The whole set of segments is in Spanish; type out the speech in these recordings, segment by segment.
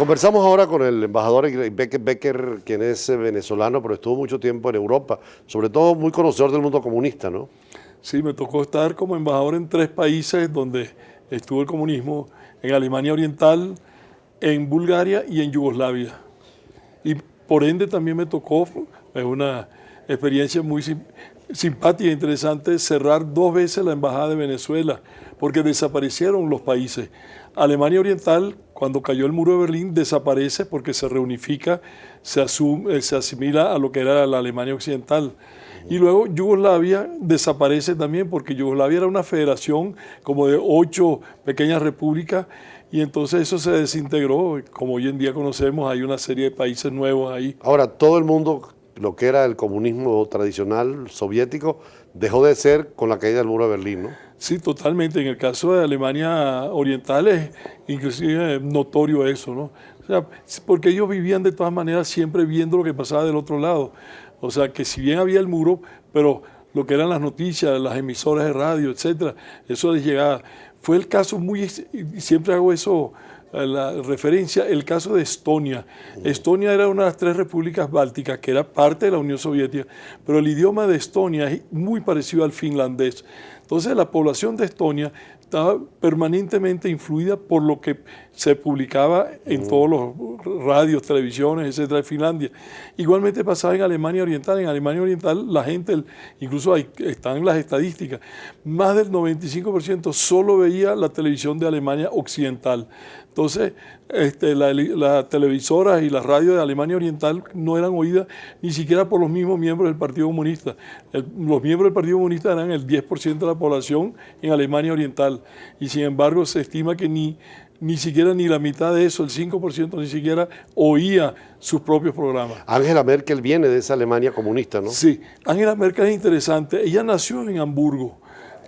Conversamos ahora con el embajador Becker, quien es venezolano, pero estuvo mucho tiempo en Europa, sobre todo muy conocedor del mundo comunista, ¿no? Sí, me tocó estar como embajador en 3 países donde estuvo el comunismo, en Alemania Oriental, en Bulgaria y en Yugoslavia. Y por ende también me tocó, es una experiencia muy simpática e interesante, cerrar 2 veces la embajada de Venezuela, porque desaparecieron los países. Alemania Oriental, cuando cayó el muro de Berlín, desaparece porque se reunifica, se asimila a lo que era la Alemania Occidental. Y luego Yugoslavia desaparece también porque Yugoslavia era una federación como de 8 pequeñas repúblicas y entonces eso se desintegró. Como hoy en día conocemos, hay una serie de países nuevos ahí. Ahora, todo el mundo, lo que era el comunismo tradicional soviético, dejó de ser con la caída del muro de Berlín, ¿no? Sí, totalmente. En el caso de Alemania Oriental es inclusive notorio eso, ¿no? O sea, porque ellos vivían de todas maneras siempre viendo lo que pasaba del otro lado. O sea, que si bien había el muro, pero lo que eran las noticias, las emisoras de radio, etcétera, eso les llegaba. Fue el caso muy, y siempre hago eso, la referencia, el caso de Estonia. Estonia era una de las 3 repúblicas bálticas que era parte de la Unión Soviética, pero el idioma de Estonia es muy parecido al finlandés. Entonces la población de Estonia estaba permanentemente influida por lo que se publicaba en todos los radios, televisiones, etcétera, de Finlandia. Igualmente pasaba en Alemania Oriental. En Alemania Oriental la gente, incluso están las estadísticas, más del 95% solo veía la televisión de Alemania Occidental. Entonces, las televisoras y las radios de Alemania Oriental no eran oídas ni siquiera por los mismos miembros del Partido Comunista. Los miembros del Partido Comunista eran el 10% de la población en Alemania Oriental y sin embargo se estima que ni siquiera ni la mitad de eso, el 5% ni siquiera oía sus propios programas. Angela Merkel viene de esa Alemania comunista, ¿no? Sí, Angela Merkel es interesante. Ella nació en Hamburgo,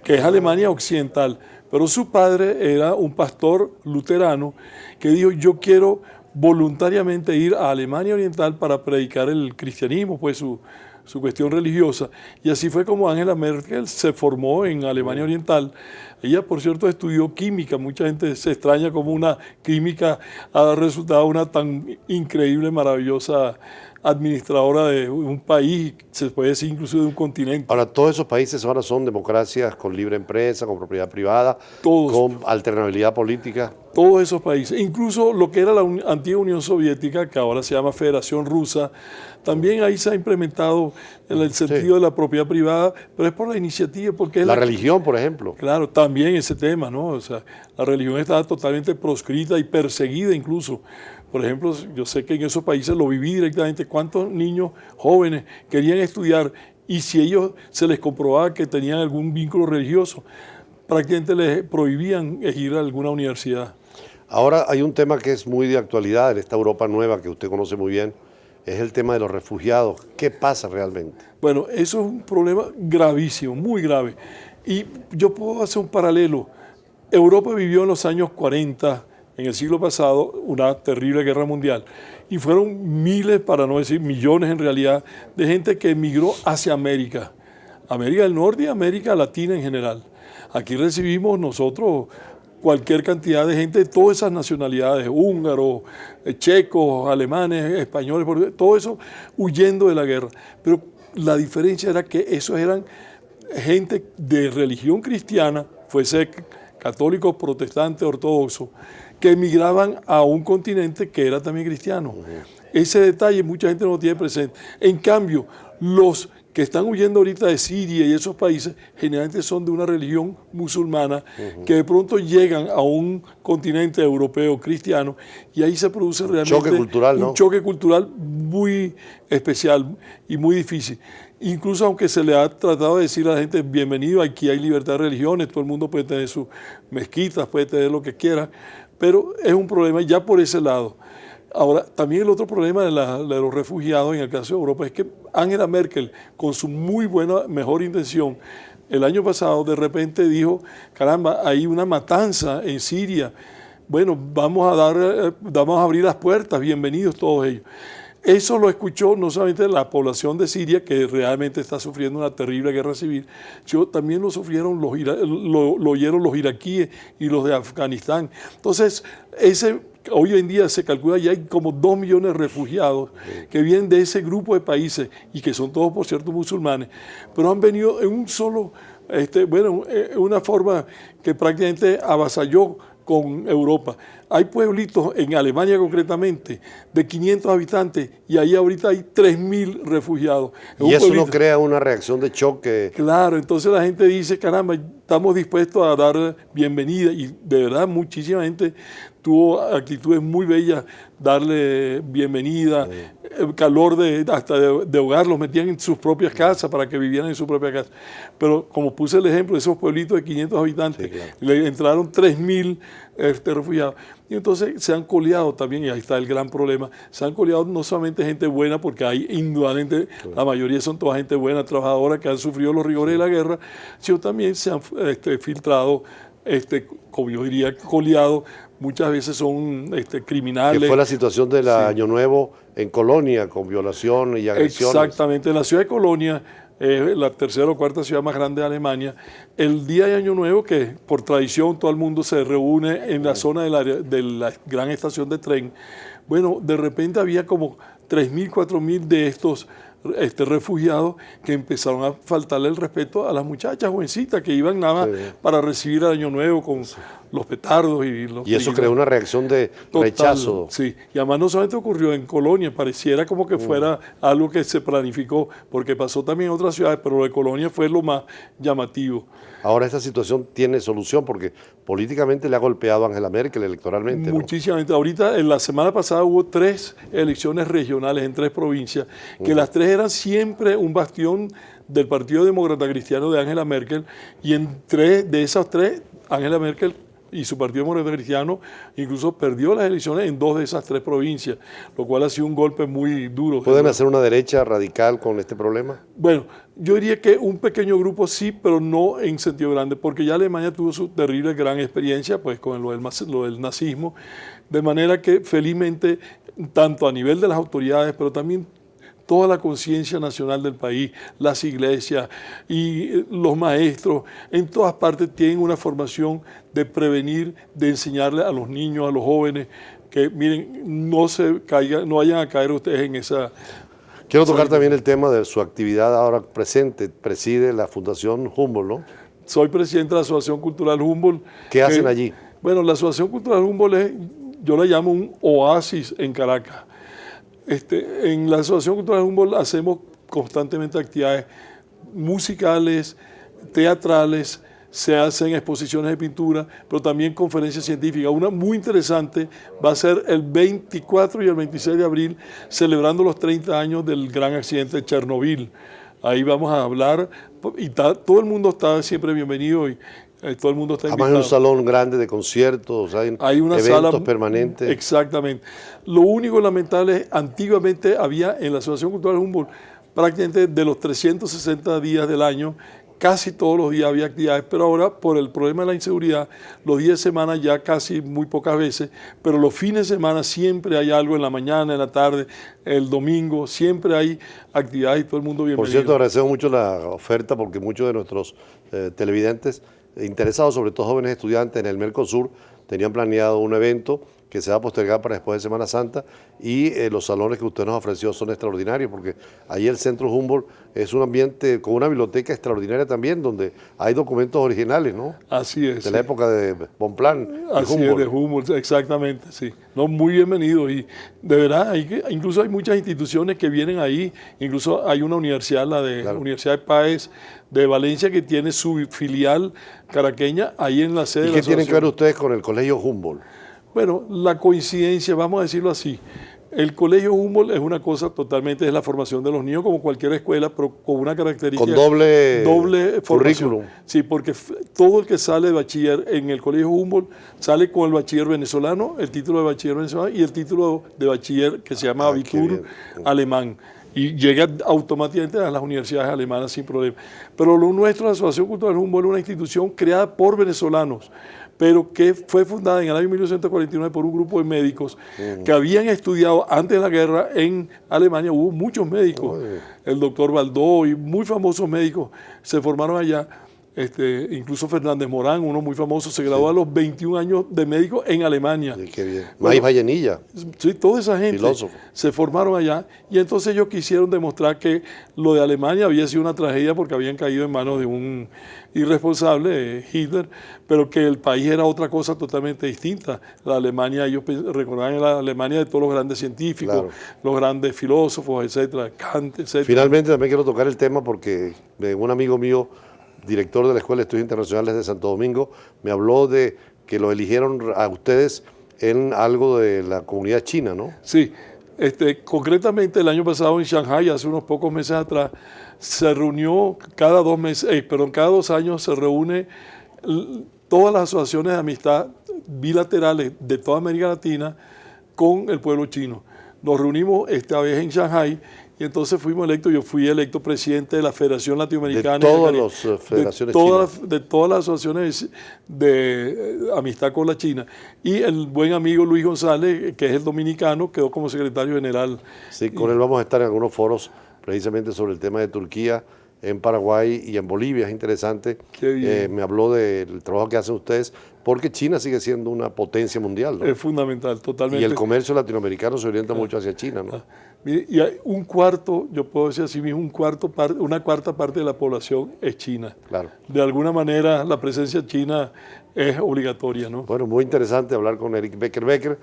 que es Alemania Occidental, pero su padre era un pastor luterano que dijo, yo quiero voluntariamente ir a Alemania Oriental para predicar el cristianismo, pues su cuestión religiosa. Y así fue como Angela Merkel se formó en Alemania Oriental. Ella, por cierto, estudió química. Mucha gente se extraña cómo una química ha resultado una tan increíble, maravillosa administradora de un país, se puede decir incluso de un continente. Ahora, todos esos países ahora son democracias con libre empresa, con propiedad privada, Todos. con alternabilidad política. Todos esos países, incluso lo que era la antigua Unión Soviética, que ahora se llama Federación Rusa, también ahí se ha implementado en el sentido de la propiedad privada, pero es por la iniciativa, porque es la religión, por ejemplo. Claro, también ese tema, ¿no? O sea, la religión estaba totalmente proscrita y perseguida incluso. Por ejemplo, yo sé que en esos países lo viví directamente, cuántos niños jóvenes querían estudiar y si ellos se les comprobaba que tenían algún vínculo religioso, prácticamente les prohibían ir a alguna universidad. Ahora hay un tema que es muy de actualidad en esta Europa nueva que usted conoce muy bien, es el tema de los refugiados. ¿Qué pasa realmente? Bueno, eso es un problema gravísimo, muy grave. Y yo puedo hacer un paralelo. Europa vivió en los años 40, en el siglo pasado, una terrible guerra mundial. Y fueron miles, para no decir millones en realidad, de gente que emigró hacia América. América del Norte y América Latina en general. Aquí recibimos nosotros cualquier cantidad de gente de todas esas nacionalidades, húngaros, checos, alemanes, españoles, todo eso huyendo de la guerra. Pero la diferencia era que esos eran gente de religión cristiana, fuese católicos, protestantes, ortodoxos, que emigraban a un continente que era también cristiano. Ese detalle mucha gente no lo tiene presente. En cambio, los que están huyendo ahorita de Siria y esos países, generalmente son de una religión musulmana, que de pronto llegan a un continente europeo cristiano y ahí se produce realmente un choque cultural muy especial y muy difícil. Incluso aunque se le ha tratado de decir a la gente, bienvenido, aquí hay libertad de religiones, todo el mundo puede tener sus mezquitas, puede tener lo que quiera, pero es un problema ya por ese lado. Ahora, también el otro problema de los refugiados en el caso de Europa es que Angela Merkel, con su muy buena, mejor intención, el año pasado de repente dijo, caramba, hay una matanza en Siria, bueno, vamos a abrir las puertas, bienvenidos todos ellos. Eso lo escuchó no solamente la población de Siria, que realmente está sufriendo una terrible guerra civil, sino también lo sufrieron lo oyeron los iraquíes y los de Afganistán. Entonces, hoy en día se calcula ya hay como 2 millones de refugiados que vienen de ese grupo de países y que son todos, por cierto, musulmanes, pero han venido en un solo, una forma que prácticamente avasalló con Europa. Hay pueblitos en Alemania concretamente de 500 habitantes y ahí ahorita hay 3.000 refugiados. Y eso no crea una reacción de choque. Claro, entonces la gente dice, caramba, estamos dispuestos a dar bienvenida y de verdad muchísima gente tuvo actitudes muy bellas, darle bienvenida, el calor hasta de hogar, los metían en sus propias casas para que vivieran en su propia casa. Pero como puse el ejemplo de esos pueblitos de 500 habitantes, sí, claro, le entraron 3.000 refugiados. Y entonces se han coleado también, y ahí está el gran problema, se han coleado no solamente gente buena, porque hay indudablemente, claro, la mayoría son toda gente buena, trabajadora, que han sufrido los rigores de la guerra, sino también se han filtrado, como yo diría, coleado. Muchas veces son criminales. Que fue la situación del Año Nuevo en Colonia, con violación y agresiones. Exactamente, en la ciudad de Colonia, la tercera o cuarta ciudad más grande de Alemania, el día de Año Nuevo, que por tradición todo el mundo se reúne en la zona de la gran estación de tren, bueno, de repente había como 3.000, 4.000 de estos refugiados que empezaron a faltarle el respeto a las muchachas jovencitas que iban nada más para recibir el Año Nuevo con los petardos y eso creó una reacción de rechazo. Sí, y además no solamente ocurrió en Colonia, pareciera como que fuera algo que se planificó, porque pasó también en otras ciudades, pero lo de Colonia fue lo más llamativo. Ahora esta situación tiene solución porque políticamente le ha golpeado a Angela Merkel electoralmente, ¿no? Muchísimamente. Ahorita, en la semana pasada hubo 3 elecciones regionales en 3 provincias, que las 3 eran siempre un bastión del Partido Demócrata Cristiano de Angela Merkel, y en 3 de esas 3, Angela Merkel y su Partido Demócrata Cristiano incluso perdió las elecciones en 2 de esas 3 provincias, lo cual ha sido un golpe muy duro. ¿Pueden hacer una derecha radical con este problema? Bueno, yo diría que un pequeño grupo sí, pero no en sentido grande, porque ya Alemania tuvo su terrible gran experiencia pues, con lo del nazismo, de manera que felizmente, tanto a nivel de las autoridades, pero también toda la conciencia nacional del país, las iglesias y los maestros, en todas partes tienen una formación de prevenir, de enseñarle a los niños, a los jóvenes, que miren, no vayan a caer ustedes en esa... Quiero tocar también el tema de su actividad ahora presente. Preside la Fundación Humboldt, ¿no? Soy presidente de la Asociación Cultural Humboldt. ¿Qué hacen allí? Bueno, la Asociación Cultural Humboldt yo la llamo un oasis en Caracas. En la Asociación Cultural Humboldt hacemos constantemente actividades musicales, teatrales, se hacen exposiciones de pintura, pero también conferencias científicas. Una muy interesante va a ser el 24 y el 26 de abril, celebrando los 30 años del gran accidente de Chernobyl. Ahí vamos a hablar, y todo el mundo está siempre bienvenido, y todo el mundo está invitado. Además hay un salón grande de conciertos, hay una eventos sala permanentes. Exactamente. Lo único lamentable es, antiguamente había en la Asociación Cultural Humboldt, prácticamente de los 360 días del año, casi todos los días había actividades, pero ahora por el problema de la inseguridad, los días de semana ya casi muy pocas veces, pero los fines de semana siempre hay algo, en la mañana, en la tarde, el domingo, siempre hay actividades y todo el mundo bienvenido. Por cierto, agradecemos mucho la oferta porque muchos de nuestros televidentes interesados, sobre todo jóvenes estudiantes en el Mercosur, tenían planeado un evento que se va a postergar para después de Semana Santa, y los salones que usted nos ofreció son extraordinarios, porque ahí el Centro Humboldt es un ambiente con una biblioteca extraordinaria también, donde hay documentos originales, ¿no? Así es. De la época de Bonpland. Así es, de Humboldt, exactamente, sí. No, muy bienvenido, y de verdad, incluso hay muchas instituciones que vienen ahí, incluso hay una universidad, la Universidad de Páez de Valencia, que tiene su filial caraqueña ahí en la sede de la asociación. ¿Y qué tienen que ver ustedes con el Colegio Humboldt? Bueno, la coincidencia, vamos a decirlo así, el Colegio Humboldt es una cosa totalmente, es la formación de los niños como cualquier escuela, pero con una característica. Con doble formación. Currículum. Sí, porque todo el que sale de bachiller en el Colegio Humboldt sale con el bachiller venezolano, el título de bachiller venezolano y el título de bachiller que se llama Abitur alemán. y llega automáticamente a las universidades alemanas sin problema. Pero lo nuestro, la Asociación Cultural Humboldt, es una institución creada por venezolanos, pero que fue fundada en el año 1949 por un grupo de médicos que habían estudiado antes de la guerra en Alemania. Hubo muchos médicos, el doctor Baldó y muy famosos médicos se formaron allá. Incluso Fernández Morán, uno muy famoso, se graduó a los 21 años de médico en Alemania. Sí, qué bien. Maíz Vallenilla. Sí, toda esa gente Filósofo. se formaron allá y entonces ellos quisieron demostrar que lo de Alemania había sido una tragedia porque habían caído en manos de un irresponsable, Hitler, pero que el país era otra cosa totalmente distinta. La Alemania, ellos recordaban la Alemania de todos los grandes científicos, claro, los grandes filósofos, etcétera, Kant, etcétera. Finalmente también quiero tocar el tema porque un amigo mío, director de la Escuela de Estudios Internacionales de Santo Domingo, me habló de que lo eligieron a ustedes en algo de la comunidad china, ¿no? Sí, concretamente el año pasado en Shanghái, hace unos pocos meses atrás, se reunió cada 2 meses, cada 2 años se reúne todas las asociaciones de amistad bilaterales de toda América Latina con el pueblo chino. Nos reunimos esta vez en Shanghái y entonces fuimos electos, yo fui electo presidente de la Federación Latinoamericana. De todas las federaciones chinas. De todas las asociaciones de amistad con la China. Y el buen amigo Luis González, que es el dominicano, quedó como secretario general. Sí, con él vamos a estar en algunos foros precisamente sobre el tema de Turquía, en Paraguay y en Bolivia. Es interesante. Me habló del trabajo que hacen ustedes, porque China sigue siendo una potencia mundial, ¿no? Es fundamental, totalmente. Y el comercio latinoamericano se orienta mucho hacia China, ¿no? Y hay un cuarto, yo puedo decir así mismo, una cuarta parte de la población es china. Claro. De alguna manera la presencia china es obligatoria, ¿no? Bueno, muy interesante hablar con Eric Becker.